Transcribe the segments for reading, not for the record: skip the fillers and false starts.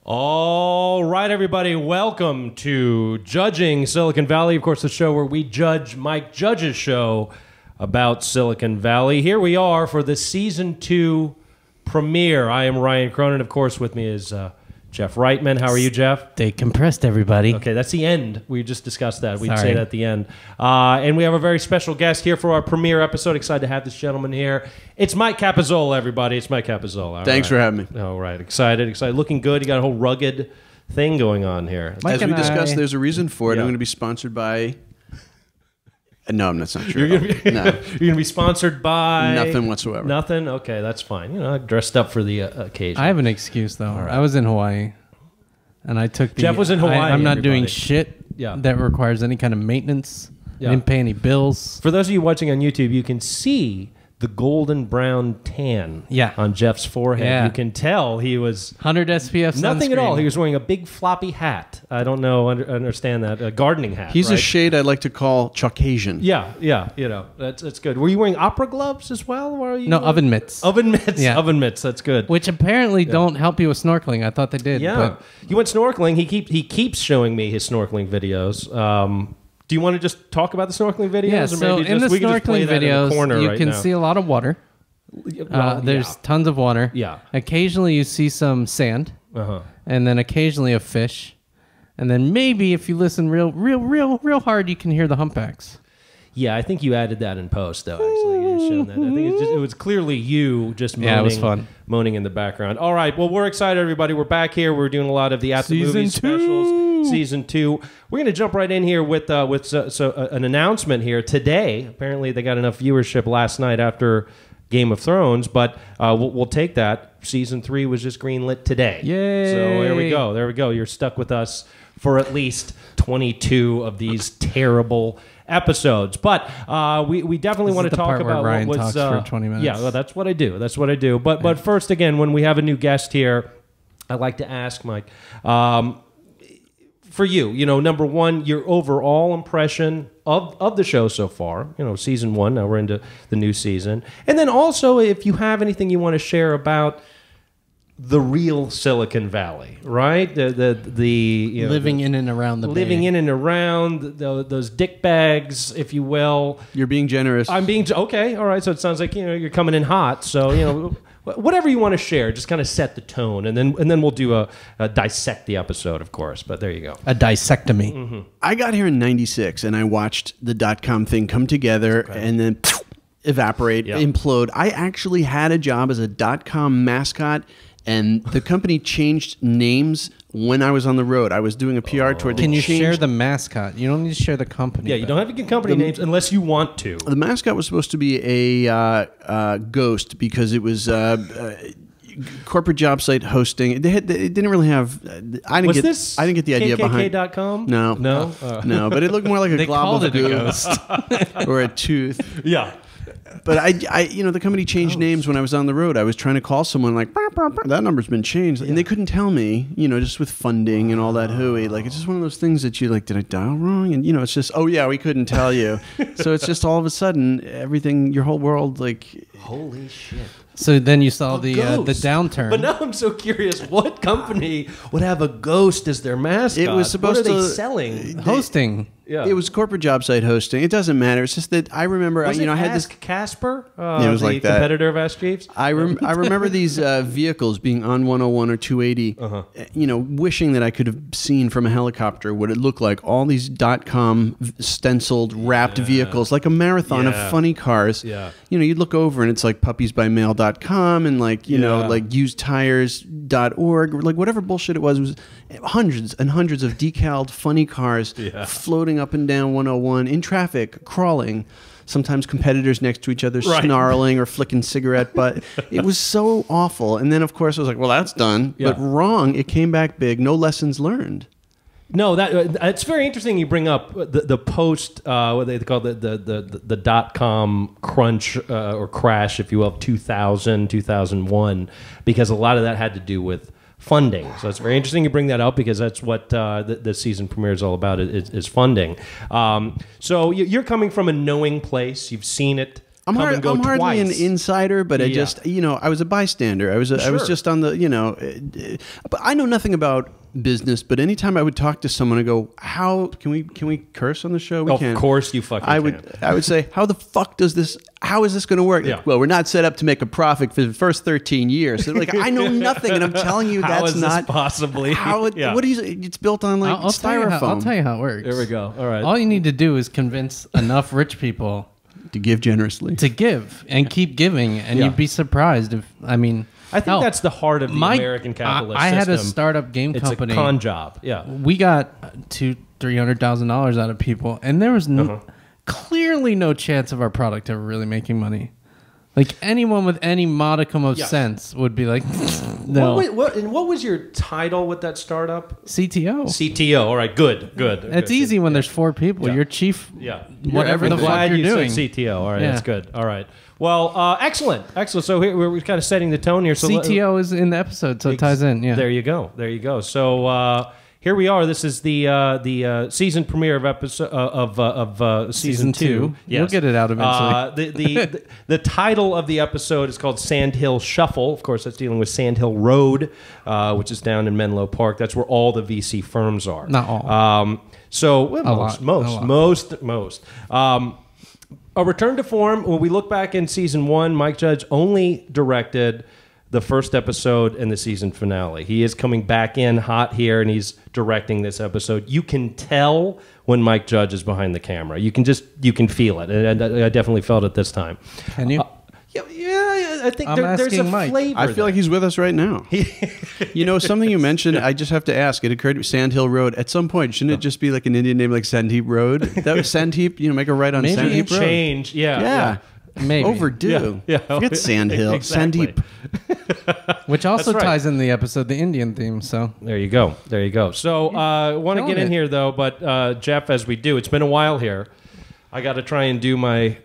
All right, everybody, welcome to Judging Silicon Valley. Of course, the show where we judge Mike Judge's show about Silicon Valley. Here we are for the Season 2 premiere. I am Ryan Cronin. Of course, with me is Jeff Reitman. How are you, Jeff? Stay compressed, everybody. Okay, that's the end. We just discussed that. We'd say that at the end. And we have a very special guest here for our premiere episode. Excited to have this gentleman here. It's Mike Capozzola, everybody. It's Mike Capozzola. Thanks for having me. All right, excited. Looking good. You got a whole rugged thing going on here. As we discussed, there's a reason for it. Yeah. I'm going to be sponsored by... No, that's not true. You're going to be sponsored by... Nothing whatsoever. Nothing? Okay, that's fine. You know, dressed up for the occasion. I have an excuse, though. Right. I was in Hawaii, and I took the... Jeff was in Hawaii, I'm not doing shit Yeah. that requires any kind of maintenance. Yeah. I didn't pay any bills. For those of you watching on YouTube, you can see the golden brown tan on Jeff's forehead. Yeah. You can tell he was... 100 SPF Nothing sunscreen. at all. He was wearing a big floppy hat. I don't know, understand that. A gardening hat, He's right? a shade I like to call Caucasian. Yeah, you know, that's good. Were you wearing opera gloves as well? Or No, oven mitts. Oven mitts. Yeah. Oven mitts, that's good. Which apparently don't help you with snorkeling. I thought they did. Yeah. But You went snorkeling. He keeps showing me his snorkeling videos. Do you want to just talk about the snorkeling videos? yeah, or so maybe in the we can just play snorkeling that in the videos, corner you right can now? see a lot of water. Well, There's tons of water. Yeah. Occasionally you see some sand. Uh-huh. And then occasionally a fish. And then maybe if you listen real hard, you can hear the humpbacks. Yeah, I think you added that in post, though. Actually, you shown that. I think it was clearly you just moaning, Yeah, it was fun. Moaning in the background. All right, well, we're excited, everybody. We're back here. We're doing a lot of the At the Movies specials. Season 2. We're going to jump right in here with an announcement here today. Apparently, they got enough viewership last night after Game of Thrones, but we'll take that. Season 3 was just greenlit today. Yay! So there we go. You're stuck with us for at least 22 of these terrible episodes. But we definitely want to talk about Ryan what was... talks for 20 minutes. Yeah, well, that's what I do. But first, again, when we have a new guest here, I'd like to ask, Mike, for you, number one, your overall impression of the show so far, season 1, now we're into the new season. And then also, if you have anything you want to share about the real Silicon Valley, right? The living in and around the living Bay. in and around those dick bags, if you will. You're being generous. I'm being okay. All right. So it sounds like you're coming in hot. So whatever you want to share, just kind of set the tone, and then we'll do a dissect the episode, of course. But there you go. A dissectomy. Mm-hmm. I got here in 96, and I watched the .com thing come together and then evaporate, implode. I actually had a job as a .com mascot, and the company changed names when I was on the road. I was doing a PR tour. Can you share the mascot? You don't need to share the company. Yeah, you don't have to give company names unless you want to. The mascot was supposed to be a ghost because it was corporate job site hosting. It didn't really have. I didn't get the idea behind KKK.com? No, no. But it looked more like a They glob called of it a goo ghost. or a tooth. Yeah. But the company changed names when I was on the road. I was trying to call someone like, "Bah, bah, bah." That number's been changed, and they couldn't tell me. Just with funding and all that hooey. Like, it's just one of those things that you like. Did I dial wrong? And it's just, oh yeah, we couldn't tell you. So it's just all of a sudden, everything, your whole world, like, Holy shit. So then you saw the ghost. downturn. But now I'm so curious, what company would have a ghost as their mascot? It was supposed what are they to selling? hosting. Yeah. It was corporate job site hosting. It doesn't matter. It's just that I remember, Was it I had Ask this. Casper, it was the like that. competitor of Ask Jeeves. I remember these vehicles being on 101 or 280, wishing that I could have seen from a helicopter what it looked like. All these .com stenciled, wrapped vehicles, like a marathon of funny cars. Yeah. You'd look over and it's like puppiesbymail.com and like usedtires.org, or like whatever bullshit it was hundreds and hundreds of decaled funny cars floating up and down 101 in traffic, crawling. Sometimes competitors next to each other snarling or flicking cigarette butt. It was so awful. And then, of course, I was like, well, that's done. Yeah. But wrong. It came back big. No lessons learned. No, it's very interesting. You bring up the post, what they call the .com crunch or crash, if you will, of 2000, 2001, because a lot of that had to do with funding. So it's very interesting you bring that up because that's what the season premiere is all about, is funding. So you're coming from a knowing place. You've seen it I'm come and go hardly an twice. insider, but I Yeah. just, I was a bystander. I was just on the, but I know nothing about business. But anytime I would talk to someone and go, "How can we curse on the show?" We Of can. course you fucking I can. would say, "How the fuck does this? How is this going to work?" Yeah. Well, we're not set up to make a profit for the first 13 years. So like, I know nothing, and I'm telling you, How that's is this not possibly? how it. Yeah. What is it? It's built on like I'll tell you styrofoam. I'll tell you how it works. There we go. All right. All you need to do is convince enough rich people to give generously. to give and keep giving, and Yeah. you'd be surprised if I think that's the heart of the American capitalist I had a system. startup game It's company. a con job. Yeah. We got $200,000-$300,000 out of people, and there was clearly no chance of our product ever really making money. Like anyone with any modicum of Yeah. sense would be like, no. What was your title with that startup? CTO. CTO. All right. Good. It's easy when there's 4 people. Yeah. You're chief. Yeah. Whatever the I'm fuck glad you're you doing. said CTO. All right. Yeah. That's good. All right. Well, excellent. So here we're kind of setting the tone here. So CTO is in the episode, so it ties in. Yeah. There you go. So here we are. This is the season premiere of episode of season 2. Yes. You'll get it out eventually. The title of the episode is called Sand Hill Shuffle. Of course, that's dealing with Sand Hill Road, which is down in Menlo Park. That's where all the VC firms are. Not all. Most. A return to form. When we look back in season 1, Mike Judge only directed the first episode and the season finale. He is coming back in hot here, and he's directing this episode. You can tell when Mike Judge is behind the camera. You can feel it, and I definitely felt it this time. Can you? Yeah, I think I'm there's a asking Mike. flavor. I feel like he's with us right now. Something you mentioned, I just have to ask. It occurred to me, Sand Hill Road. At some point, shouldn't it just be like an Indian name like Sandheap Road? That was Sandheap, make a right on Maybe Sandheap Road. change. Yeah. Maybe. Overdue. Yeah. Forget Sand Hill. Exactly. Sandheap. Which also That's right. ties in the episode, the Indian theme. So There you go. So I want to Killing get in it. here, though, but Jeff, as we do, it's been a while here. I got to try and do my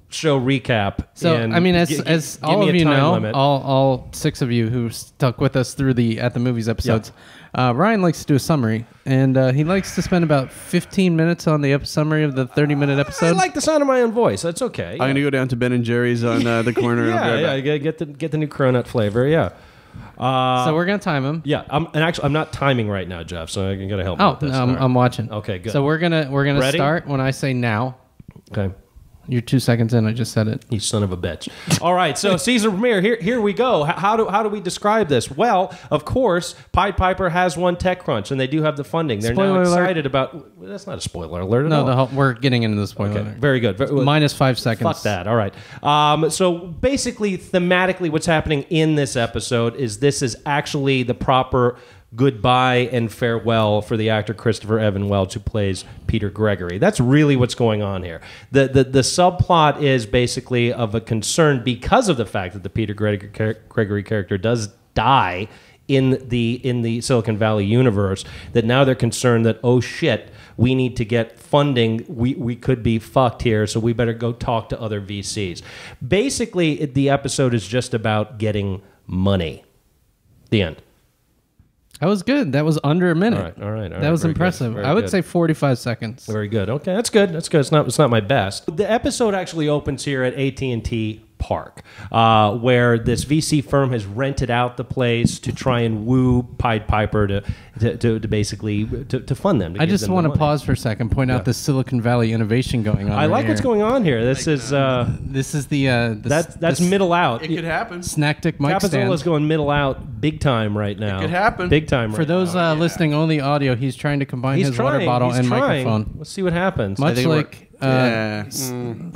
show recap. So and I mean, give as me all a of you time know, limit. all 6 of you who stuck with us through the At the Movies episodes, Ryan likes to do a summary, and he likes to spend about 15 minutes on the summary of the 30-minute I episode. like the sound of my own voice. That's okay. I'm going to go down to Ben and Jerry's on the corner. and I'll be right back. Get the new cronut flavor. Yeah. So we're gonna time him. Yeah. I'm not timing right now, Jeff. So you got to help me Oh, with this. no, All right. I'm watching. Okay, good. So we're gonna Ready? start when I say now. Okay. You're 2 seconds in. I just said it. You son of a bitch. All right, so season premiere. Here we go. How do we describe this? Well, of course, Pied Piper has won TechCrunch, and they do have the funding. They're Spoiler now alert. excited about. Well, that's not a spoiler alert at No, all. we're getting into the spoiler. Okay, alert. very good. Minus 5 seconds. Fuck that. All right. So basically, thematically, what's happening in this episode is this is actually the proper goodbye and farewell for the actor Christopher Evan Welch, who plays Peter Gregory. That's really what's going on here. The subplot is basically of a concern because of the fact that the Peter Gregory character does die in the Silicon Valley universe, that now they're concerned that, oh shit, we need to get funding. We could be fucked here, so we better go talk to other VCs. Basically, the episode is just about getting money. The end. That was good. That was under a minute. All right. That was Very impressive. good. Very I would good. say 45 seconds. Very good. Okay, that's good. It's not my best. The episode actually opens here at AT&T Park, where this VC firm has rented out the place to try and woo Pied Piper to basically to fund them. I just want to pause for a second, point out the Silicon Valley innovation going on. I like what's going on here. This is that's middle out. It could happen. Snack Mike stand. Capozzola's going middle out big time right now. could happen. Big time. For right those now. listening only audio, he's trying to combine He's his trying. water bottle He's and trying. microphone. Let's see what happens. Much think we're- like First.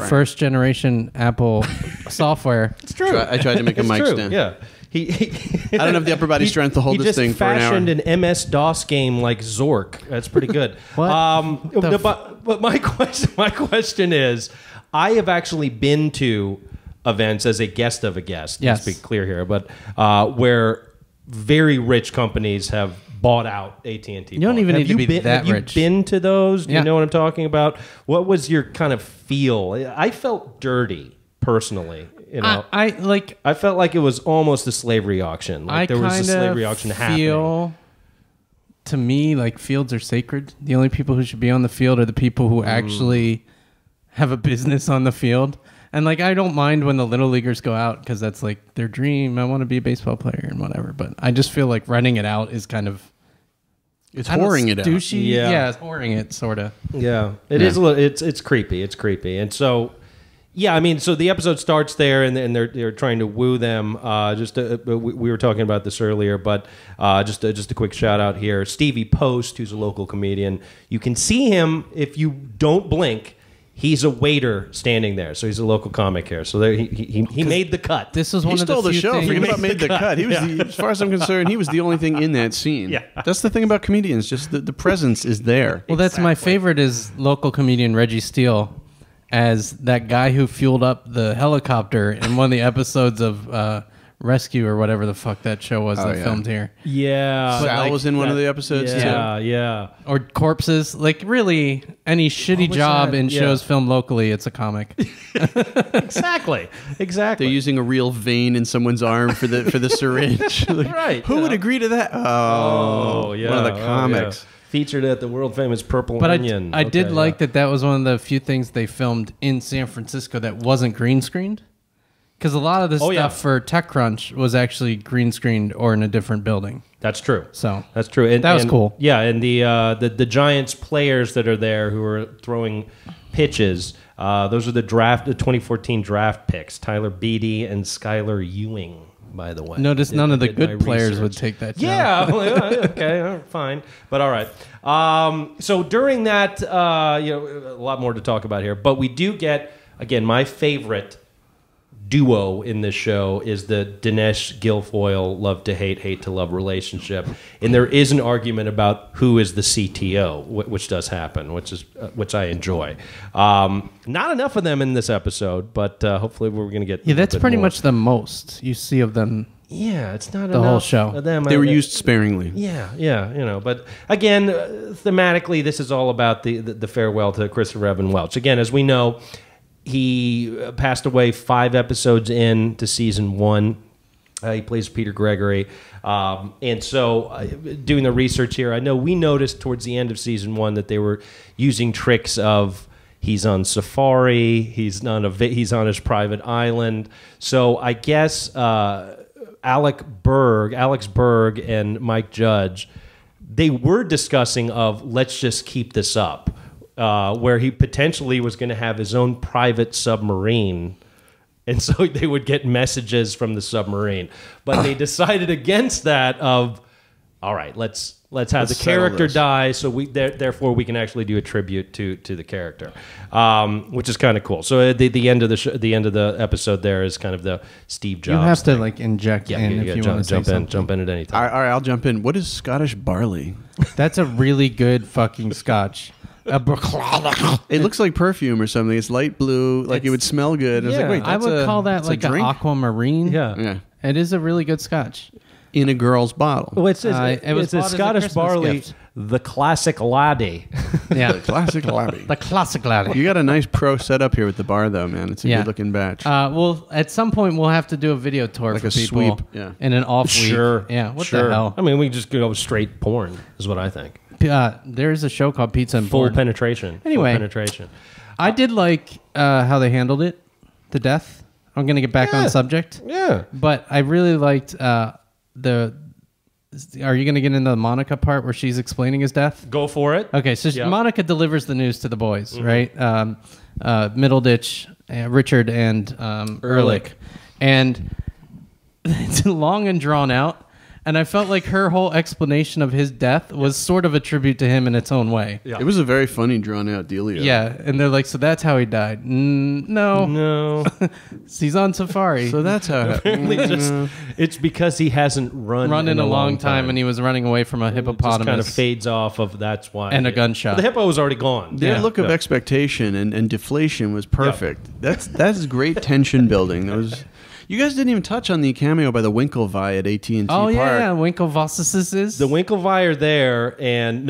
first generation Apple software. It's true. I tried to make a It's mic true. stand. Yeah. I don't have the upper body strength to hold this thing for an hour. He just fashioned an MS-DOS game like Zork. That's pretty good. What the But my question is, I have actually been to events as a guest of a guest. Yes. Let's be clear here, but where very rich companies have bought out AT&T. You don't even need to be that have rich. you been to those? Do Yeah. you know what I'm talking about? What was your kind of feel? I felt dirty personally. You know, I felt like it was almost a slavery auction. Like there was a slavery auction happening. feel, to me, like fields are sacred. The only people who should be on the field are the people who actually have a business on the field. And like, I don't mind when the little leaguers go out because that's like their dream. I want to be a baseball player and whatever. But I just feel like renting it out is kind of it's whoring it out. Douchey. Yeah, it's whoring it sort of. Yeah, it is a little. It's creepy. It's creepy, and so. Yeah, I mean, so the episode starts there, and they're trying to woo them. We were talking about this earlier, but just a quick shout out here. Stevie Post, who's a local comedian, you can see him if you don't blink. He's a waiter standing there, so he's a local comic here. So there, he made the cut. This was one he of the stole the few show. things. Forget about made the cut. He was, as far as I'm concerned, he was the only thing in that scene. Yeah. That's the thing about comedians. Just the presence is there. Well, that's my favorite is local comedian Reggie Steele as that guy who fueled up the helicopter in one of the episodes of Rescue or whatever the fuck that show was filmed here. Yeah, Sal was in one of the episodes too. Yeah. Or Corpses. Like, really, any shitty job in shows filmed locally, it's a comic. Exactly. They're using a real vein in someone's arm for the syringe. Like, right. Who would agree to that? Oh, yeah. One of the comics. Yeah. Featured at the world famous Purple But Onion. I did like that was one of the few things they filmed in San Francisco that wasn't green screened. Because a lot of the stuff for TechCrunch was actually green screened or in a different building. That's true. So that's true. And, that was cool. Yeah, and the Giants players that are there who are throwing pitches, those are the 2014 draft picks, Tyler Beatty and Skylar Ewing. By the way, notice none of the good players would take that job. Yeah, okay, fine, but all right. So during that, a lot more to talk about here, but we do get again my favorite duo in this show is the Dinesh Guilfoyle love to hate, hate to love relationship, and there is an argument about who is the CTO, which does happen, which I enjoy. Not enough of them in this episode, but hopefully we're going to get. Yeah, that's pretty much the most you see of them. Yeah, it's not the whole show. Of them. They were used sparingly. Yeah, but again, thematically, this is all about the farewell to Christopher Evan Welch. Again, as we know. He passed away 5 episodes into season 1. He plays Peter Gregory. And so doing the research here, I know we noticed towards the end of season 1 that they were using tricks of he's on safari, he's on his private island. So I guess Alex Berg and Mike Judge, they were discussing of let's just keep this up. Where he potentially was going to have his own private submarine, and so they would get messages from the submarine. But they decided against that. All right, let's have the character die, so therefore we can actually do a tribute to the character, which is kind of cool. So at the end of the end of the episode, there is kind of the Steve Jobs. You have to thing. like inject in if you want to jump in at any time. All right, I'll jump in. What is Scottish barley? That's a really good fucking scotch. It looks like perfume or something. It's light blue, like it would smell good. I was like, wait, I would call that like an aquamarine. Yeah. It is a really good scotch. In a girl's bottle. Well, it's a Scottish barley, gift. the classic laddie. Yeah, The classic laddie. the classic laddie. You got a nice pro setup here with the bar, though, man. It's a good looking batch. Well, at some point we'll have to do a video tour Like for a people. sweep, yeah. In an off week. Sure. Yeah. What the hell? I mean, we can just go straight porn, is what I think. There's a show called Pizza and Full Porn. penetration. Anyway. Full penetration. I did like how they handled it, the death. I'm going to get back on subject. Yeah. But I really liked Are you going to get into the Monica part where she's explaining his death? Go for it. Okay, so Monica delivers the news to the boys, right? Middleditch, Richard, and Ehrlich. And it's long and drawn out. And I felt like her whole explanation of his death was sort of a tribute to him in its own way. It was a very funny, drawn out dealio. Yeah, and they're like, so that's how he died. No. He's on safari. So that's how Apparently it's because he hasn't run in a long time, and he was running away from a hippopotamus. Just kind of fades off of that's why. And a gunshot. The hippo was already gone. Their look of expectation and deflation was perfect. That's great tension building. You guys didn't even touch on the cameo by the Winklevi at AT&T Park. Yeah, Winklevoss is The Winklevi are there, and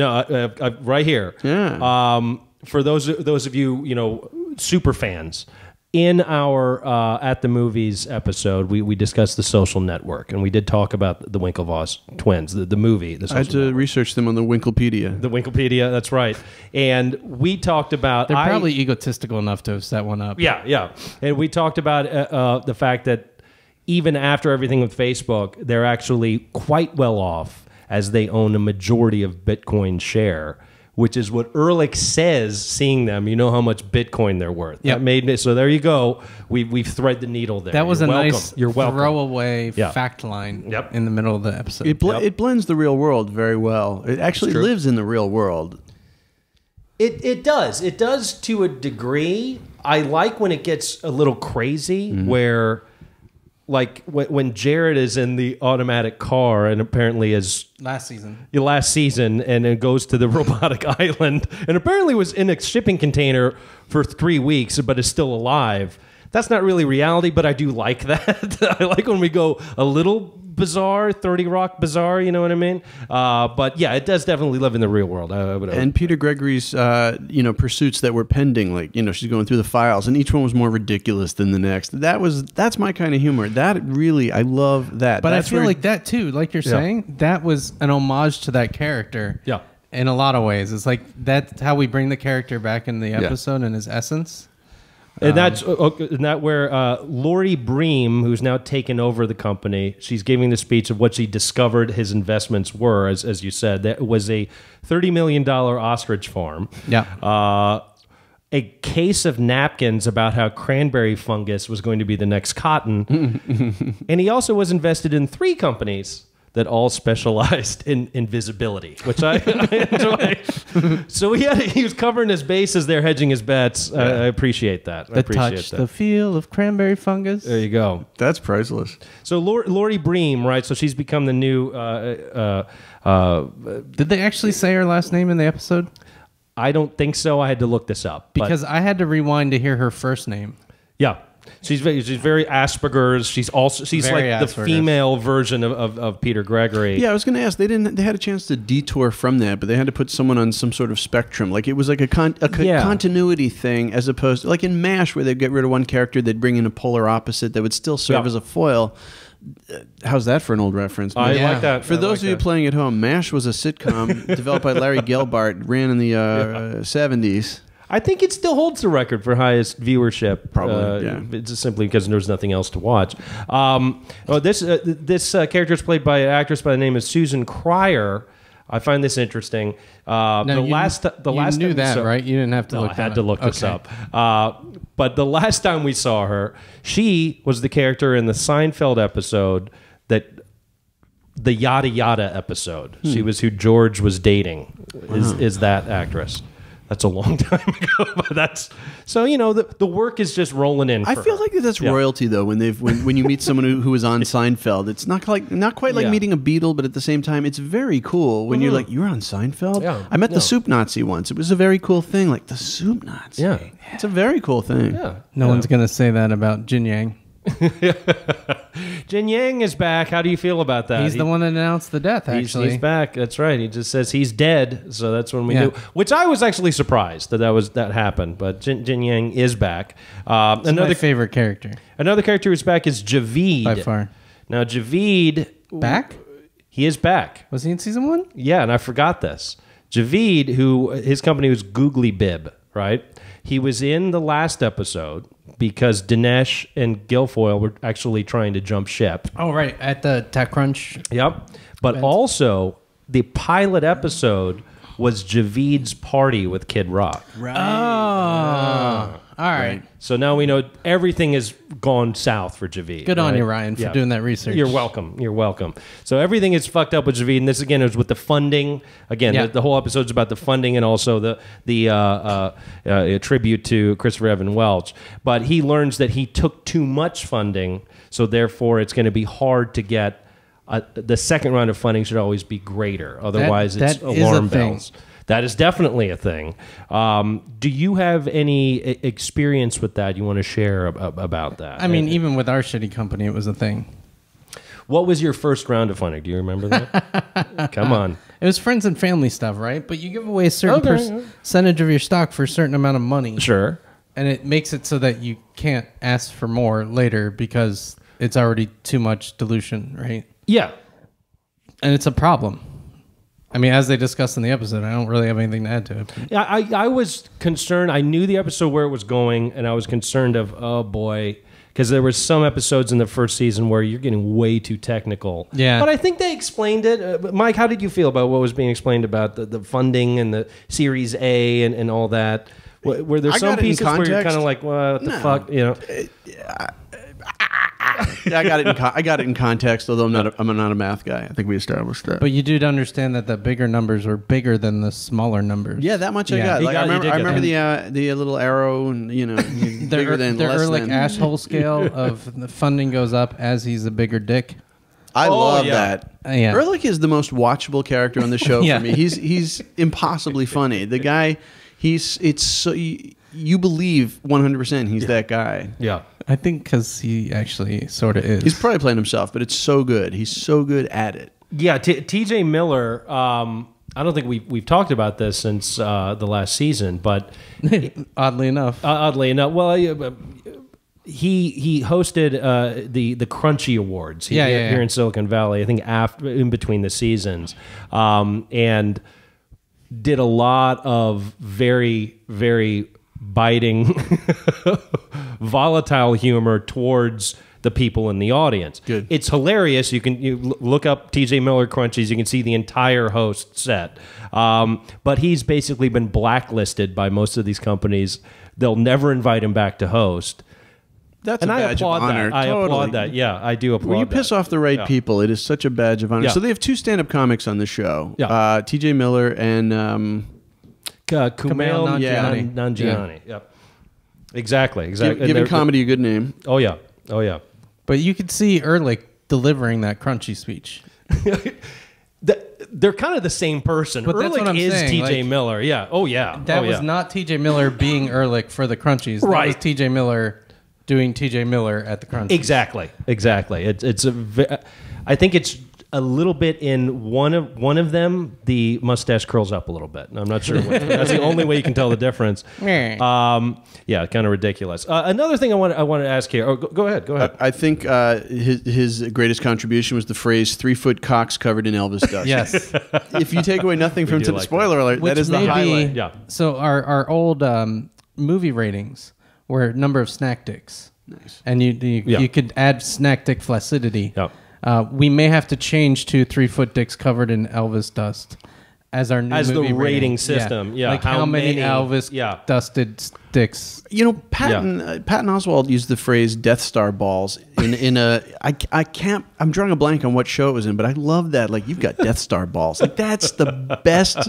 right here. Yeah. For those of you super fans, in our At the Movies episode, we discussed The Social Network, and we did talk about the Winklevoss twins, the movie. The I had to research them on the Winklepedia. The Winklepedia, that's right. And we talked about... They're probably egotistical enough to have set one up. Yeah. And we talked about the fact that even after everything with Facebook, they're actually quite well off as they own a majority of Bitcoin's share, which is what Ehrlich says, seeing them. You know how much Bitcoin they're worth. Yep. That made me, so there you go. We've thread the needle there. That was You're a welcome. nice You're welcome. throwaway fact line in the middle of the episode. It blends the real world very well. It actually lives in the real world. It does. It does to a degree. I like when it gets a little crazy, where... Like when Jared is in the automatic car and apparently is last season and it goes to the robotic island and apparently was in a shipping container for 3 weeks but is still alive. That's not really reality, but I do like that. I like when we go a little bizarre, 30 Rock bizarre, you know what I mean? But yeah, it does definitely live in the real world. And Peter Gregory's, pursuits that were pending, like, she's going through the files, and each one was more ridiculous than the next. That's my kind of humor. That really, I love that. But I feel like that too, like you're saying, that was an homage to that character. Yeah. In a lot of ways. It's like, that's how we bring the character back in the episode and his essence. And that's where Lori Bream, who's now taken over the company, she's giving the speech of what she discovered his investments were, as you said. That was a $30 million ostrich farm. Yeah. A case of napkins about how cranberry fungus was going to be the next cotton. And he also was invested in 3 companies that all specialized in invisibility, which I enjoy. So he was covering his bases there, hedging his bets. I appreciate that. The touch, the feel of cranberry fungus. There you go. That's priceless. So Lori Bream, right? So she's become the new... Did they actually say her last name in the episode? I don't think so. I had to look this up. Because I had to rewind to hear her first name. Yeah. She's very Asperger's. She's very like the female version of Peter Gregory. Yeah, I was going to ask. They had a chance to detour from that, but they had to put someone on some sort of spectrum. Like it was like a continuity thing, as opposed to like in MASH, where they'd get rid of one character, they'd bring in a polar opposite that would still serve as a foil. How's that for an old reference? I like that. For those of you playing at home, MASH was a sitcom developed by Larry Gelbart, ran in the 70s. I think it still holds the record for highest viewership. Probably, It's just simply because there's nothing else to watch. This character is played by an actress by the name of Susan Cryer. I find this interesting. You knew that, right? You didn't have to look. I had to look this up. But the last time we saw her, she was the character in the Seinfeld episode the Yada Yada episode. She was who George was dating. Is that actress? That's a long time ago, but that's so the work is just rolling in. I feel like that's royalty though. When you meet someone who was on Seinfeld, it's not quite like meeting a Beatle, but at the same time, it's very cool when you're like, you're on Seinfeld. Yeah. I met the Soup Nazi once. It was a very cool thing. Like the Soup Nazi. Yeah, it's a very cool thing. Yeah, no one's gonna say that about Jin Yang. Jin Yang is back. How do you feel about that? He's the one that announced the death, actually. He's back. That's right. He just says he's dead. So that's when we knew. Which I was actually surprised that happened. But Jin Yang is back. My favorite character. Another character who's back is Javid. By far. Now, Javid... Back? He is back. Was he in season 1? Yeah, and I forgot this. Javid, his company was Googly Bib, right? He was in the last episode because Dinesh and Guilfoyle were actually trying to jump ship. Oh, right. At the TechCrunch. Yep. But also, the pilot episode was Javid's party with Kid Rock. Right. Oh. All right. So now we know everything has gone south for Javid. Good on you, Ryan, for doing that research. You're welcome. You're welcome. So everything is fucked up with Javid, and this again is with the funding. Again, the whole episode's about the funding and also the tribute to Christopher Evan Welch. But he learns that he took too much funding, so therefore it's going to be hard to get. The second round of funding should always be greater. Otherwise, it's alarm bells. That is definitely a thing. Do you have any experience with that you want to share about that? I mean, even with our shitty company, it was a thing. What was your first round of funding? Do you remember that? Come on. It was friends and family stuff, right? But you give away a certain percentage of your stock for a certain amount of money. Sure. And it makes it so that you can't ask for more later because it's already too much dilution, right? Yeah. And it's a problem. I mean, as they discussed in the episode, I don't really have anything to add to it. Yeah, I was concerned. I knew the episode where it was going, and I was concerned of, oh boy, because there were some episodes in the first season where you're getting way too technical. Yeah. But I think they explained it. Mike, how did you feel about what was being explained about the funding and the Series A and all that? Were there some pieces where you're kind of like, what the fuck? You know? Yeah, I got it in context. Although I'm not a math guy. I think we established that. But you do understand that the bigger numbers were bigger than the smaller numbers. Yeah, that much I got. Like, I remember the little arrow, and bigger than the less Ehrlich than. asshole scale of the funding goes up as he's a bigger dick. I love that. Yeah. Ehrlich is the most watchable character on the show Yeah. for me. He's impossibly funny. The guy, it's so you believe 100% he's that guy. Yeah. I think because he actually sort of is. He's probably playing himself, but it's so good. He's so good at it. Yeah, T.J. Miller. I don't think we've talked about this since the last season, but oddly enough, well, he hosted the Crunchy Awards here in Silicon Valley. I think in between the seasons, and did a lot of very, very biting, volatile humor towards the people in the audience. Good. It's hilarious. You look up TJ Miller Crunchies. You can see the entire host set. But he's basically been blacklisted by most of these companies. They'll never invite him back to host. That's and a badge of honor. I Totally. applaud that. Yeah, I do applaud that. When you piss off the right people, it is such a badge of honor. Yeah. So they have two stand-up comics on the show. Yeah. TJ Miller and Kumail Nanjiani. Nanjiani. Yep. Exactly. giving comedy a good name. Oh yeah. but you could see Ehrlich delivering that Crunchy speech. They're kind of the same person. But that's Ehrlich what I'm is saying, TJ like, Miller. Yeah. Oh yeah. That was not TJ Miller being Ehrlich for the Crunchies. That was TJ Miller doing TJ Miller at the Crunchies. Exactly. I think it's a little bit in one of them. The mustache curls up a little bit. I'm not sure. That's the only way you can tell the difference. Yeah, kind of ridiculous. Another thing I want to ask here. Oh, go ahead. I think his greatest contribution was the phrase 3-foot cocks covered in Elvis dust. Yes. If you take away nothing from do like spoiler alert, Which that is the may be- highlight. Yeah. So our old movie ratings were number of snack dicks. Nice. And you could add snack dick flaccidity. Yeah. We may have to change to 3-foot dicks covered in Elvis dust as our new movie the rating system. Yeah. Like how many Elvis dusted dicks. Patton Oswalt used the phrase Death Star balls in a I can't, I'm drawing a blank on what show it was in, but I love that. Like, you've got Death Star balls. Like, that's the best.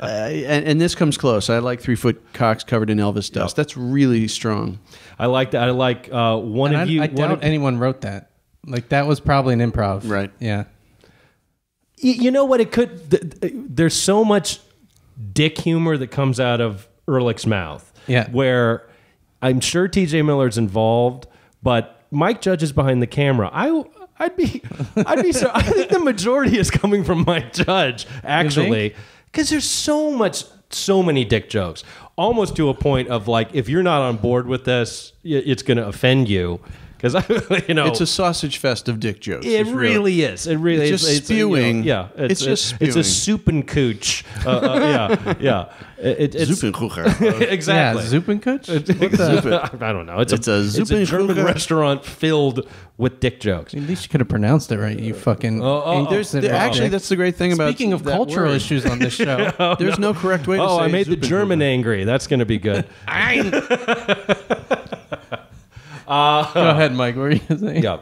And this comes close. I like 3-foot cocks covered in Elvis dust. That's really strong. I like that. I like one And of you. I doubt anyone wrote that. Like, that was probably an improv. Right. Yeah. You know what? It could. There's so much dick humor that comes out of Ehrlich's mouth. Yeah. Where I'm sure TJ Miller's involved, but Mike Judge is behind the camera. I'd be so. I think the majority is coming from Mike Judge, actually, because there's so many dick jokes, almost to a point of like, if you're not on board with this, it's going to offend you. Because it's a sausage fest of dick jokes. It really is. It really is. Just spewing. It's just spewing. It's a soup and cooch. Yeah. It's exactly. Yeah, Zupenkuch? I don't know. It's a Zupenkuchen. German restaurant filled with dick jokes. At least you could have pronounced it right, you fucking... Actually, that's the great thing about Speaking of cultural issues on this show... There's no correct way to say I made the Zupenkuchen. German angry. That's going to be good. Go ahead, Mike. What were you going to say? Yeah.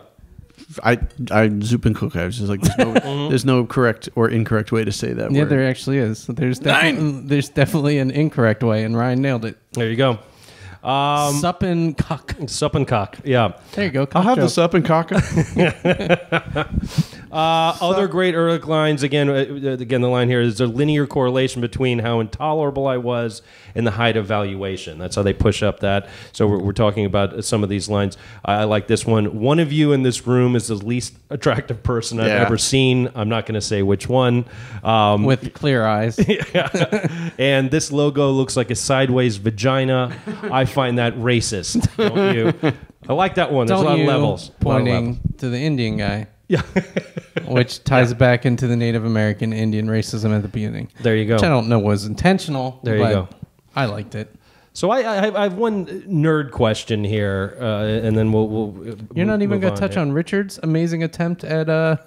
I Zupenkuchen. I was just like, there's no correct or incorrect way to say that Yeah, word. there actually is. There's definitely an incorrect way, and Ryan nailed it. There you go. Sup and cock. Sup and cock. Yeah. There you go. I'll have the sup and caca. Other great Ehrlich lines, again, the line here is a linear correlation between how intolerable I was and the height of valuation. That's how they push up that. So we're talking about some of these lines. I like this one. One of you in this room is the least attractive person I've ever seen. I'm not going to say which one. With clear eyes. And this logo looks like a sideways vagina. I find that racist. Don't you? I like that one. There's a lot of levels. Pointing to the Indian guy. Yeah. Which ties back into the Native American Indian racism at the beginning. There you go. Which I don't know was intentional. There you go. I liked it. So I have one nerd question here, and then we'll You're not even going to touch on Richard's amazing attempt at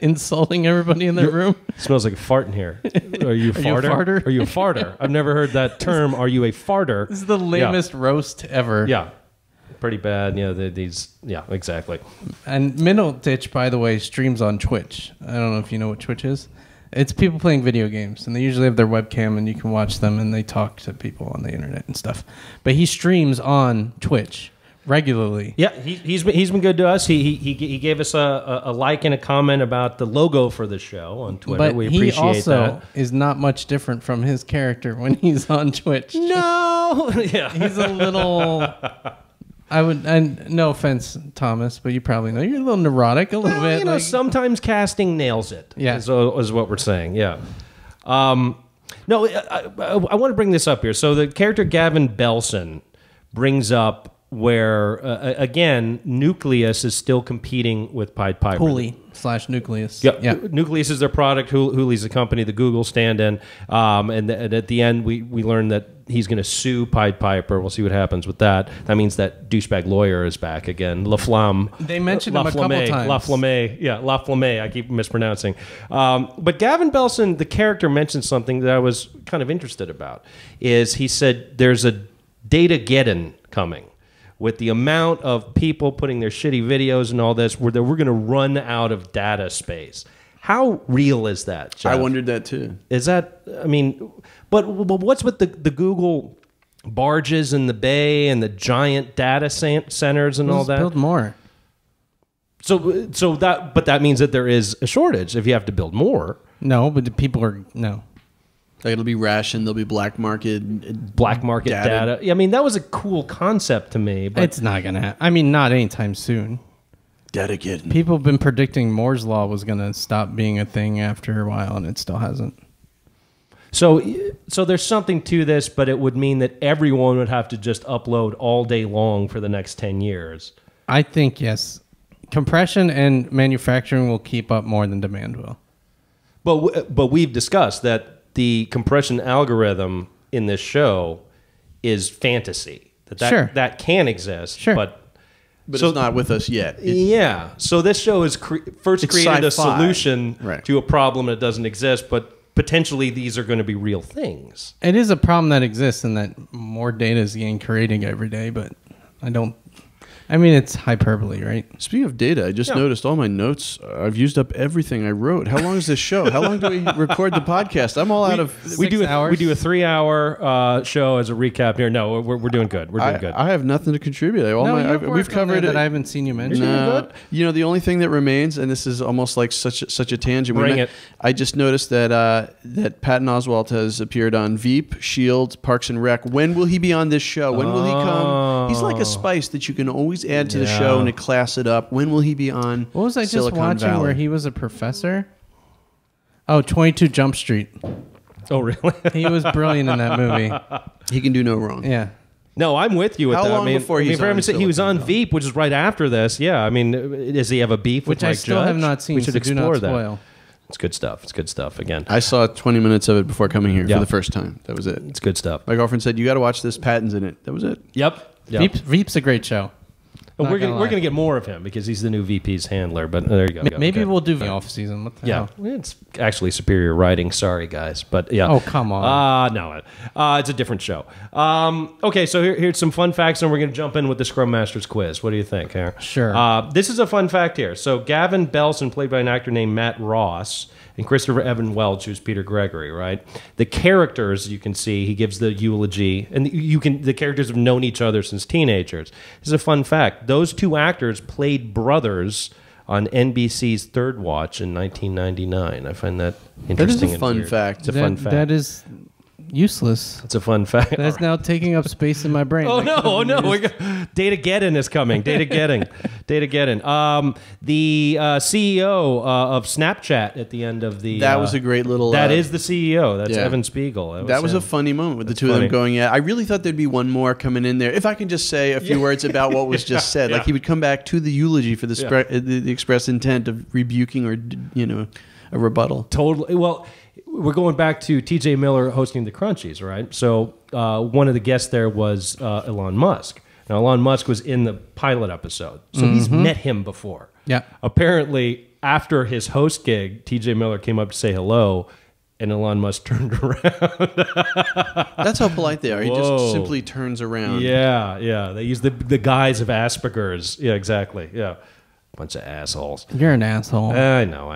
insulting everybody in that room? It smells like a fart in here. Are you a farter? Are you a farter? I've never heard that term. Are you a farter? This is the lamest roast ever. Yeah. Pretty bad. Yeah, exactly. And Middle Ditch, by the way, streams on Twitch. I don't know if you know what Twitch is. It's people playing video games, and they usually have their webcam, and you can watch them, and they talk to people on the internet and stuff. But he streams on Twitch regularly. Yeah, he's been good to us. He gave us a like and a comment about the logo for the show on Twitter. But we appreciate he also that. is not much different from his character when he's on Twitch. No, yeah, he's a little. And no offense, Thomas, but you probably know you're a little neurotic, a little bit. You know, sometimes casting nails it. Yeah, is what we're saying. Yeah. No, I want to bring this up here. So the character Gavin Belson brings up where again, Nucleus is still competing with Pied Piper. Hooli/Nucleus. Yeah, Nucleus is their product. Hooli's the company, the Google stand-in. And at the end, we learn that he's going to sue Pied Piper. We'll see what happens with that. That means that douchebag lawyer is back again. La Flamme. They mentioned him a couple times. La Flamme. Yeah, La Flamme. I keep mispronouncing. But Gavin Belson, the character, mentioned something that I was kind of interested about. Is he said there's a data-geddon coming. With the amount of people putting their shitty videos and all this, we're going to run out of data space. How real is that, Jeff? I wondered that too. Is that, I mean, but what's with the Google barges in the bay and the giant data centers and all that? Build more. So that means that there is a shortage if you have to build more. No, but the people are, no. Like it'll be rationed. There'll be black market data. I mean, that was a cool concept to me. But it's not going to happen. I mean, not anytime soon. Data getting. People have been predicting Moore's Law was going to stop being a thing after a while, and it still hasn't. So there's something to this, but it would mean that everyone would have to just upload all day long for the next 10 years. I think, yes. Compression and manufacturing will keep up more than demand will. But we've discussed that the compression algorithm in this show is fantasy. That can exist. Sure. But it's not with us yet. Yeah. So this show has first created a solution right. to a problem that doesn't exist, but potentially these are going to be real things. It is a problem that exists and that more data is getting created every day, but I mean, it's hyperbole, right? Speaking of data, I just noticed all my notes. I've used up everything I wrote. How long is this show? How long do we record the podcast? I'm all out of 6 hours. We do a 3-hour show as a recap here. No, we're doing good. We're doing good. I have nothing to contribute. We've covered it that I haven't seen you mention. No, you know, the only thing that remains, and this is almost like such a tangent. Bring it. I just noticed that Patton Oswalt has appeared on Veep, Shield, Parks and Rec. When will he be on this show? When will he come? He's like a spice that you can always add to the show and to class it up. When will he be on? What was I just Silicon watching Valley? where he was a professor? Oh, 22 Jump Street. Oh, really? He was brilliant in that movie. He can do no wrong. Yeah. No, I'm with you with How that. long before he's on he was on Silicon Veep, which is right after this. Yeah, I mean, does he have a beef with Which Mike I still Judge? have not seen, We should so do explore not that. spoil. It's good stuff. It's good stuff. Again, I saw 20 minutes of it before coming here for the first time. That was it. It's good stuff. My girlfriend said, "You got to watch this. Patton's in it." That was it. Yep. Veep's a great show. But we're gonna get more of him because he's the new VP's handler. But there you go. Maybe we'll do the off season. What the hell? It's actually superior writing. Sorry, guys, but yeah. Oh, come on. No, it's a different show. Okay, so here's some fun facts, and we're gonna jump in with the Scrum Masters quiz. What do you think, Aaron? Sure. This is a fun fact here. So Gavin Belson, played by an actor named Matt Ross, and Christopher Evan Welch, who's Peter Gregory, right? The characters, you can see, he gives the eulogy, and the characters have known each other since teenagers. This is a fun fact. Those two actors played brothers on NBC's Third Watch in 1999. I find that interesting. That is a fun fact. It's a fun fact. That is useless. It's a fun fact. That's now taking up space in my brain. Oh no! Data-geddon is coming. Data-geddon. The CEO of Snapchat at the end of the That was a great little. That is the CEO. That's yeah. Evan Spiegel. That was a funny moment with the two of them going at. I really thought there'd be one more coming in there. If I can just say a few words about what was just said, like he would come back to the eulogy for the express intent of rebuking or a rebuttal. Totally. Well, we're going back to T.J. Miller hosting the Crunchies, right? So one of the guests there was Elon Musk. Now, Elon Musk was in the pilot episode, so he's met him before. Yeah. Apparently, after his host gig, T.J. Miller came up to say hello, and Elon Musk turned around. That's how polite they are. He just simply turns around. Yeah. They use the guise of Asperger's. Yeah, exactly. Yeah. Bunch of assholes. You're an asshole. I know.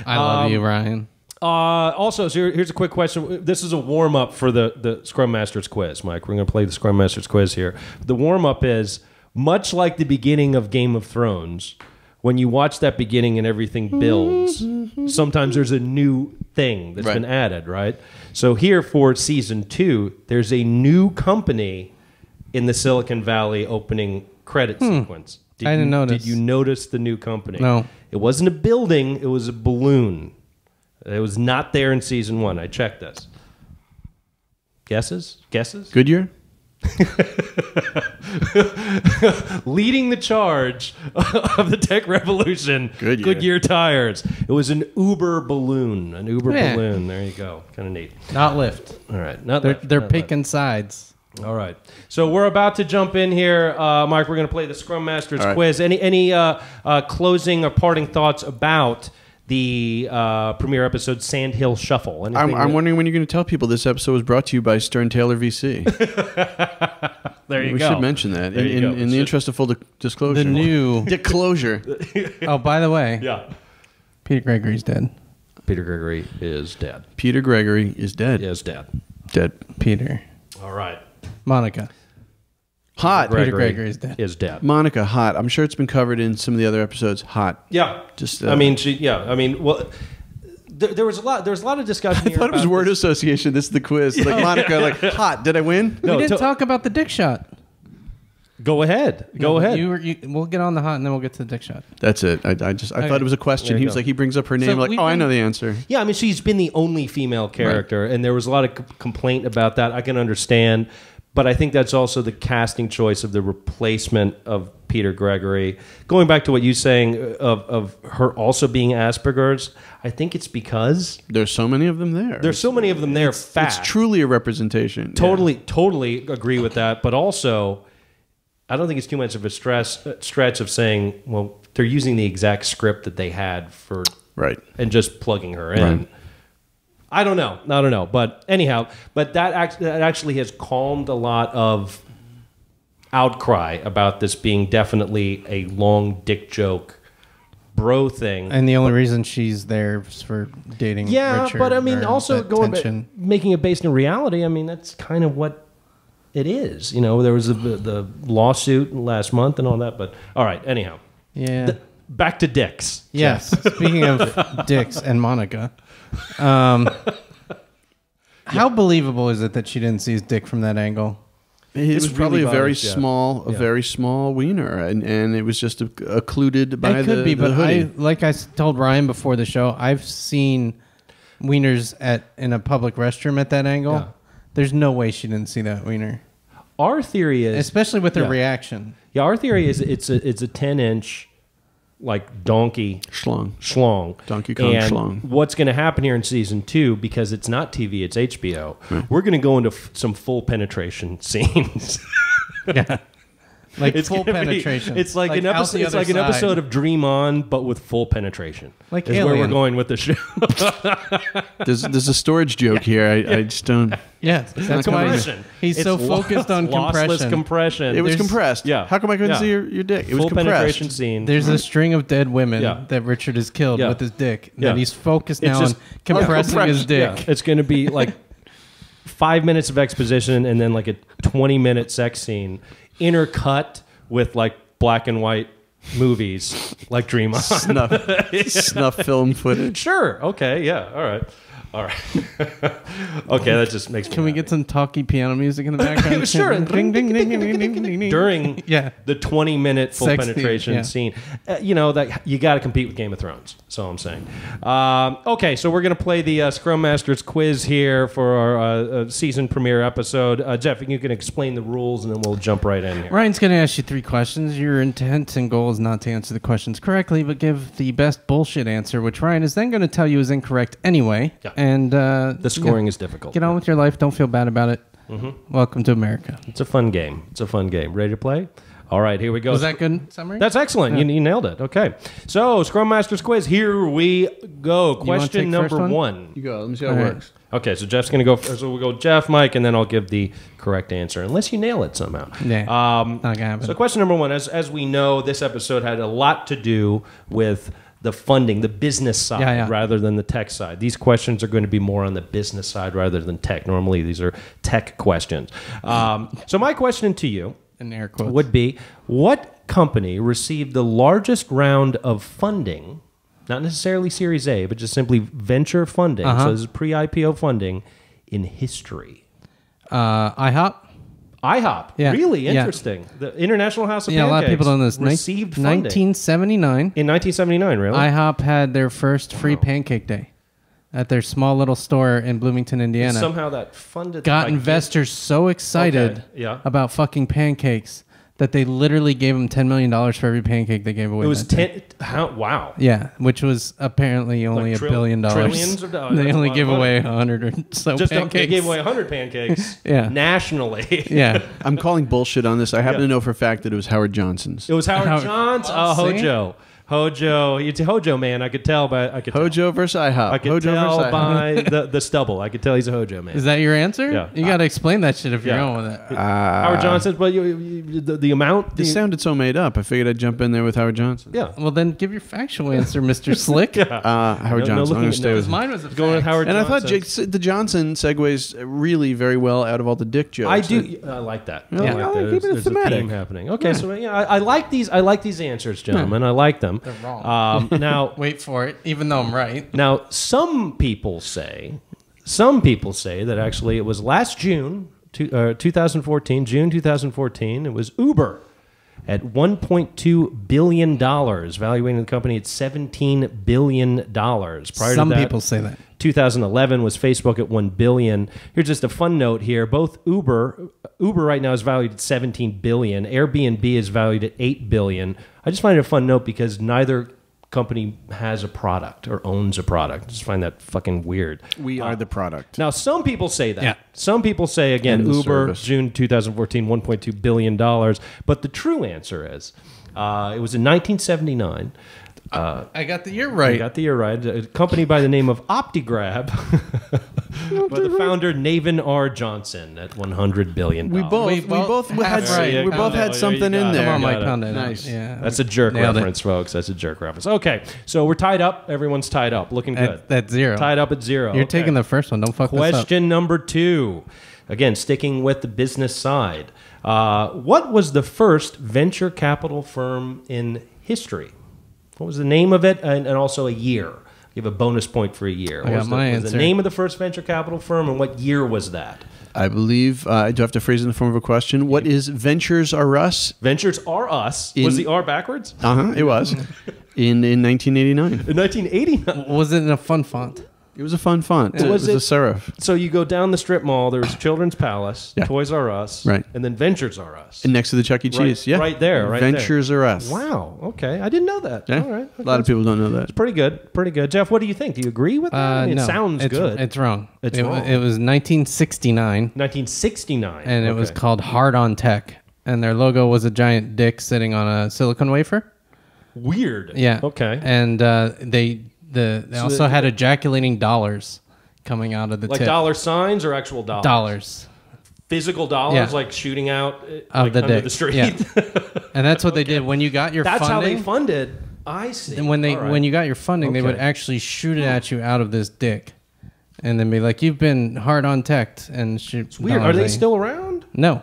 I love you, Ryan. Also, so here's a quick question. This is a warm-up for the Scrum Masters quiz, Mike. We're going to play the Scrum Masters quiz here. The warm-up is, much like the beginning of Game of Thrones, when you watch that beginning and everything builds, sometimes there's a new thing that's been added, right? So here for Season 2, there's a new company in the Silicon Valley opening credit sequence. I didn't notice. Did you notice the new company? No. It wasn't a building. It was a balloon. It was not there in Season 1. I checked this. Guesses? Goodyear? Leading the charge of the tech revolution, Goodyear tires. It was an Uber balloon. Balloon. There you go. Kind of neat. Not Lyft. All right. They're picking sides. All right. So we're about to jump in here. Mike, we're going to play the Scrum Masters quiz. Any closing or parting thoughts about the premiere episode, Sandhill Shuffle? I'm wondering when you're going to tell people this episode was brought to you by Stern Taylor VC. There you go. We should mention that in the interest of full disclosure. The new disclosure. Oh, by the way, Peter Gregory's dead. Peter Gregory is dead. Peter Gregory is dead. Is dead. Dead. Peter. All right. Monica. Hot. Peter Gregory is dead. Monica, hot. I'm sure it's been covered in some of the other episodes. Hot. Yeah. Just. Well, there was a lot. There was a lot of discussion. I thought it was word association. This is the quiz. Like Monica, like hot. Did I win? We didn't talk about the dick shot. Go ahead. Go ahead. We'll get on the hot and then we'll get to the dick shot. That's it. I thought it was a question. He was like, he brings up her name. So I know the answer. Yeah, I mean, she's been the only female character, and there was a lot of complaint about that. I can understand. But I think that's also the casting choice of the replacement of Peter Gregory. Going back to what you're saying of her also being Asperger's, I think it's because there's so many of them there. There's so many of them there. It's truly a representation. Totally agree with that. But also, I don't think it's too much of a stretch of saying, well, they're using the exact script that they had for and just plugging her in. Right. I don't know. But anyhow, that actually has calmed a lot of outcry about this being definitely a long dick joke bro thing. And the only reason she's there is for dating Richard. But I mean, also making it based in reality, I mean, that's kind of what it is. You know, there was the lawsuit last month and all that. But all right, anyhow. Yeah. Back to dicks. Yes. Speaking of dicks and Monica. How believable is it that she didn't see his dick from that angle? It was probably a very small wiener, and it was just occluded by it could be, the but hoodie. like I told Ryan before the show, I've seen wieners in a public restroom at that angle. Yeah. There's no way she didn't see that wiener. Our theory is, especially with her reaction. Yeah, our theory is it's a 10-inch. Like donkey schlong, Donkey Kong and schlong. What's going to happen here in season 2, because it's not TV, it's HBO. Right. We're going to go into some full penetration scenes. Yeah, like it's full penetration. It's like an episode. It's like an episode of Dream On, but with full penetration. Like is Alien. Where we're going with the show. There's a storage joke here. I just don't. Yeah, that's why he's so focused on lossless compression. It was compressed. Yeah. How come I couldn't see your dick? It was full compressed. Penetration scene. There's a string of dead women that Richard has killed with his dick. That he's focused now on compressing his dick. Yeah. It's going to be like 5 minutes of exposition and then like a 20-minute sex scene intercut with like black and white movies like Dream On. Snuff film footage. Sure. Okay. Yeah. All right. Okay, that just makes me Can we get some talky piano music in the background? Sure. Ding, ding, ding, ding, ding, ding, ding, ding. During Yeah. the 20-minute full Sex penetration scene, scene. That you got to compete with Game of Thrones. That's all I'm saying. Okay, so we're going to play the Scrum Masters quiz here for our season premiere episode. Jeff, you can explain the rules, and then we'll jump right in here. Ryan's going to ask you 3 questions. Your intent and goal is not to answer the questions correctly, but give the best bullshit answer, which Ryan is then going to tell you is incorrect anyway. Yeah. And The scoring is difficult. get on with your life. Don't feel bad about it. Welcome to America. It's a fun game. Ready to play? All right, here we go. Was that good summary? That's excellent. You nailed it. Okay. So, Scrum Masters quiz. Here we go. wanna Question take number first 1. You go. Let me see how it All right. works. Okay, so Jeff's going to go first. So we'll go Jeff, Mike, and then I'll give the correct answer, unless you nail it somehow. Yeah, not gonna happen. So question number 1, as we know, this episode had a lot to do with the funding, the business side, rather than the tech side. These questions are going to be more on the business side rather than tech. Normally, these are tech questions. So my question to you In air quotes. would be, what company received the largest round of funding, not necessarily Series A, but just simply venture funding, so this is pre-IPO funding, in history? IHOP? IHOP. Yeah. Really Yeah. interesting. The International House of Yeah, Pancakes a lot of people don't know this. received funding 1979. in 1979, really? IHOP had their first free pancake day at their small little store in Bloomington, Indiana. Somehow that funded... Got by investors so excited about fucking pancakes that they literally gave them $10 million for every pancake they gave away. It was that day. wow. Yeah, which was apparently only Like $1 billion. trillions of dollars. They That's a only lot give of money. away 100 or so Just pancakes. they gave away 100 pancakes Yeah. nationally. Yeah. I'm calling bullshit on this. I happen to know for a fact that it was Howard Johnson's. It was Howard Johns. Oh, see? Hojo. It's a Hojo man. I could tell by Hojo versus IHOP. I could Hojo tell versus IHOP. by the stubble. I could tell he's a Hojo man. Is that your answer? Yeah. You got to explain that shit if you're Yeah. going with it. Howard Johnson? But the amount. This sounded so made up. I figured I'd jump in there with Howard Johnson. Yeah. Well, then give your factual answer, Mr. Slick. Howard Johnson. I'm going to stay with Because mine was a Going with fact. Howard And I Johnson. thought the Johnson segues really very well out of all the dick jokes. I do. I like that. Yeah, I I like like that. keeping it There's a thematic. theme happening. Okay, so I like these. I like these answers, gentlemen. I like them. They're wrong. Now, Wait for it, even though I'm right. now, some people say that actually it was last June, 2014, June 2014. It was Uber at $1.2 billion, valuing the company at $17 billion. Prior Some to that, people say that. 2011 was Facebook at $1 billion. Here's just a fun note here. Both Uber right now is valued at $17 billion. Airbnb is valued at $8 billion. I just find it a fun note because neither company has a product or owns a product. I just find that fucking weird. We are the product. Now, some people say that. Yeah. Some people say, again, And the Uber, service. June 2014, $1.2 billion. But the true answer is, it was in 1979. I got the year I right. got the year right. A company by the name of OptiGrab, by the founder Navin R. Johnson at $100 billion. We both had right. we both had something in there. Come on, Mike, Got it. pound it. Nice. Yeah, That's a jerk Nailed it. reference, folks. That's a jerk reference. Okay, so we're tied up. Everyone's tied up. Looking good. That's 0. Tied up at 0. You're Okay. taking the first one. Don't fuck this up. Question number 2. Again, sticking with the business side. What was the first venture capital firm in history? What was the name of it and also a year? Give a bonus point for a year. I got my What was the answer. name of the first venture capital firm and what year was that? I believe. I do have to phrase it in the form of a question. What is Ventures Are Us? Ventures Are Us. Was the R backwards? It was in 1989. In 1989. Was it in a fun font? It was a fun font. It was a serif. So you go down the strip mall, there's Children's Palace, Yeah. Toys R Us, Right. and then Ventures R Us. And next to the Chuck E. Cheese. Yeah, right there, right Ventures there. Are Us. Wow. Okay. I didn't know that. Yeah. All right. A lot of people don't know that. Pretty good. Pretty good. Jeff, what do you think? Do you agree with that? I mean, no. it sounds good. It's wrong. It's it, wrong. It was 1969, 1969. and it was Okay. called Hard on Tech, and their logo was a giant dick sitting on a silicon wafer. Weird. Yeah. Okay. And they also had ejaculating dollars coming out of the Like tip. dollar signs or actual dollars? Dollars Physical dollars, Yeah. like shooting out of like the under dick. the street. Yeah. And that's what they did when you got your That's how funding. they funded. I see. And when All right. you got your funding, they would Okay. actually shoot it at you out of this dick, and then be like, "You've been hard on teched," and shoot. Weird. Are they still around? No.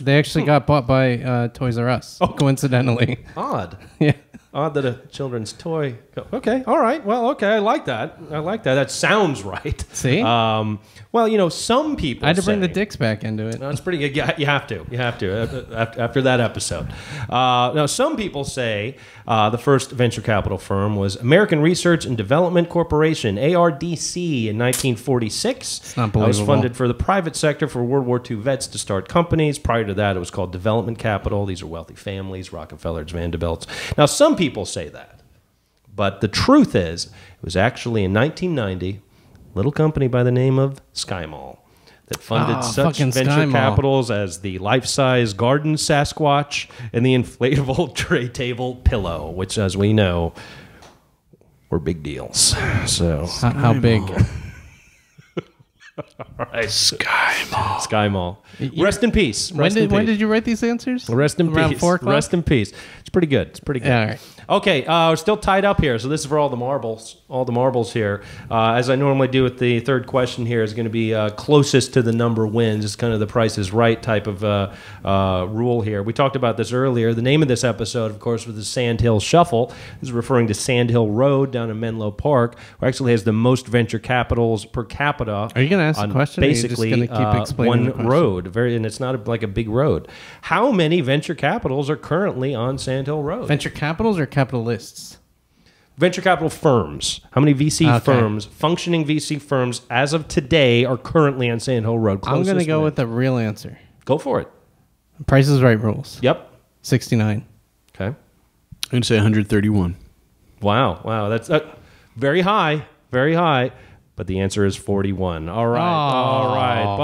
They actually got bought by Toys R Us, coincidentally. Odd. Yeah. Odd that a children's toy. Okay, all right. Well, okay, I like that. That sounds right. See? Well, some people I had to bring say- the dicks back into it. No, it's pretty good. You have to. After that episode. Now, some people say the first venture capital firm was American Research and Development Corporation, ARDC, in 1946. It's not It was believable. funded for the private sector for World War II vets to start companies. Prior to that, it was called Development Capital. These are wealthy families, Rockefellers, Vanderbilts. Now, some people say that. But the truth is, it was actually in 1990, a little company by the name of SkyMall that funded such fucking venture SkyMall. capitals as the life-size garden Sasquatch and the inflatable tray table pillow, which, as we know, were big deals. So, How big? all right. SkyMall. Rest in peace. When did you write these answers? Rest in Around peace. 4 o'clock? Rest in peace. It's pretty good. It's pretty good. Yeah, all right. Okay, we're still tied up here, so this is for all the marbles. All the marbles here. As I normally do with the third question here, is going to be closest to the number wins. It's kind of the Price is Right type of rule here. We talked about this earlier. The name of this episode, of course, was the Sand Hill Shuffle. This is referring to Sand Hill Road down in Menlo Park, who actually has the most venture capitals per capita. Are you going to ask on the question? Or are you just Basically, going to keep explaining the one question? road. And it's not like a big road. How many venture capitals are currently on Sand Hill Road? Venture capitals or capitalists? Venture capital firms. How many VC firms, functioning VC firms, as of today, are currently on Sand Hill Road? I'm going to Closest go win. with the real answer. Go for it. Price is Right rules. Yep. 69. Okay. I'm going to say 131. Wow. That's very high. Very high. But the answer is 41. All right. All right.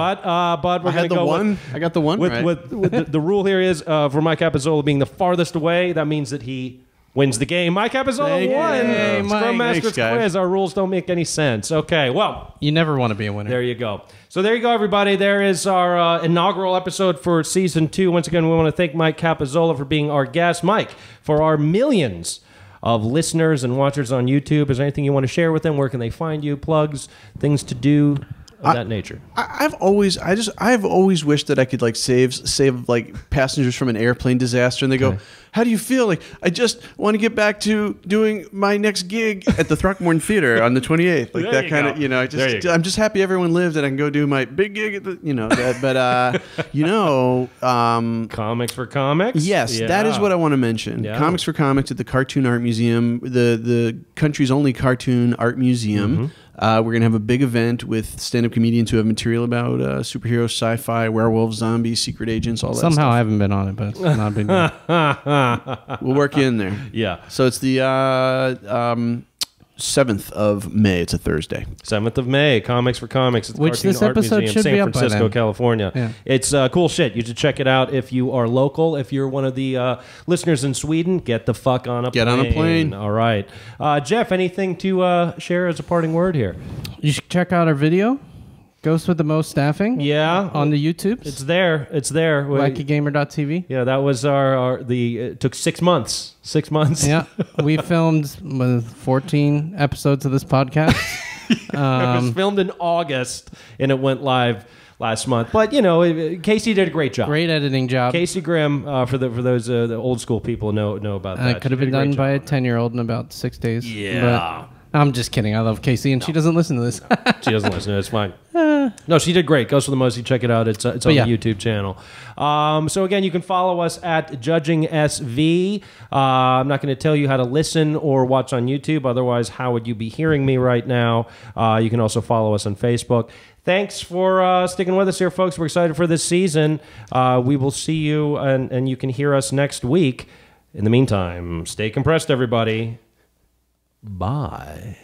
But we're I going had to the go one. with, I got the one with, right. with the rule here is for Mike Capozzola being the farthest away, that means that he wins the game. Mike Capozzola Thank you. won. Hey, Mike. Scrum Master's Thanks, guys. quiz. Our rules don't make any sense. Okay. Well. You never want to be a winner. There you go. So there you go, everybody. There is our inaugural episode for Season 2. Once again, we want to thank Mike Capozzola for being our guest. Mike, for our millions of listeners and watchers on YouTube, is there anything you want to share with them? Where can they find you? Plugs, things to do of that nature. I've always wished that I could like save like passengers from an airplane disaster, and they go, "How do you feel?" Like, I just want to get back to doing my next gig at the Throckmorton Theater on the 28th, like There that you kind go. of, you know. There you go. I'm just happy everyone lived, and I can go do my big gig at the, you know. That, but Comics for Comics? yes, that is what I want to mention. Yeah. Comics for Comics at the Cartoon Art Museum, the country's only cartoon art museum. We're going to have a big event with stand-up comedians who have material about superheroes, sci-fi, werewolves, zombies, secret agents, all that Somehow I stuff. haven't been on it, but it's not a big deal. We'll work you in there. Yeah. So it's the 7th of May. It's a Thursday. 7th of May, Comics for Comics at the Which Cartoon this Art episode Museum, should San be up by Francisco, then. California. Yeah. It's cool shit. You should check it out if you are local. If you're one of the listeners in Sweden, get the fuck on a plane. Get on a plane. All right. Jeff, anything to share as a parting word here? You should check out our video, Ghost with the Most Staffing. Yeah. On the YouTube. It's there. It's there. WackyGamer.tv. Yeah, that was it took 6 months. 6 months. Yeah. We filmed 14 episodes of this podcast. It was filmed in August and it went live last month. But, you know, Casey did a great job. Great editing job. Casey Grimm, for those the old school people know about that. It could have She been did a great done by a job on 10-year-old in about 6 days. Yeah. But I'm just kidding. I love Casey, and she doesn't listen to this. that. She doesn't listen. It's fine. No, she did great. Goes for the Mosey. Check it out. It's on yeah. the YouTube channel. So again, you can follow us at Judging SV. I'm not going to tell you how to listen or watch on YouTube. Otherwise, how would you be hearing me right now? You can also follow us on Facebook. Thanks for sticking with us here, folks. We're excited for this season. We will see you, and you can hear us next week. In the meantime, stay compressed, everybody. Bye.